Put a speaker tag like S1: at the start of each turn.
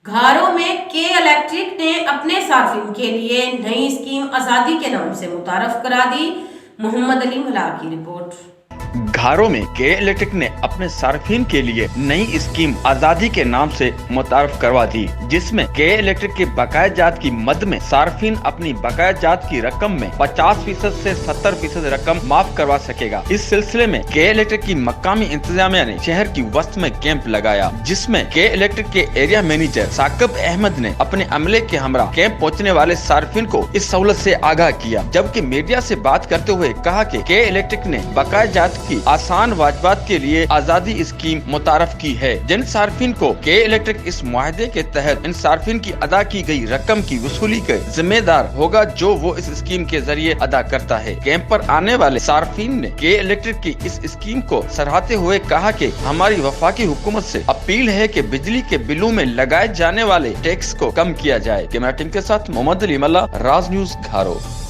S1: گھاروں میں کے الیکٹرک نے اپنے صارفین کے لیے نئی اسکیم آزادی کے نام سے متعارف کرا دی۔ محمد علی ملا کی رپورٹ۔
S2: گھاروں میں کے الیکٹرک نے اپنے صارفین کے لیے نئی اسکیم آزادی کے نام سے متعارف کروا دی، جس میں کے الیکٹرک کے بقایا جات کی مد میں صارفین اپنی بقایا جات کی رقم میں 50% سے 70% رقم معاف کروا سکے گا۔ اس سلسلے میں کے الیکٹرک کی مقامی انتظامیہ نے شہر کی وسط میں کیمپ لگایا، جس میں کے الیکٹرک کے ایریا مینیجر ثاقب احمد نے اپنے عملے کے ہمراہ کیمپ پہنچنے والے صارفین کو اس سہولت سے آگاہ کیا، جبکہ میڈیا سے بات کرتے ہوئے کہا کہ کے الیکٹرک نے بقایا جات کی آسان واجبات کے لیے آزادی اسکیم متعارف کی ہے، جن صارفین کو کے الیکٹرک اس معاہدے کے تحت ان صارفین کی ادا کی گئی رقم کی وصولی کے ذمہ دار ہوگا جو وہ اس اسکیم کے ذریعے ادا کرتا ہے۔ کیمپ پر آنے والے صارفین نے کے الیکٹرک کی اس اسکیم کو سراہتے ہوئے کہا کہ ہماری وفاقی حکومت سے اپیل ہے کہ بجلی کے بلوں میں لگائے جانے والے ٹیکس کو کم کیا جائے۔ کیمرہ ٹیم کے ساتھ محمد علی ملا، راز نیوز، گھاروں۔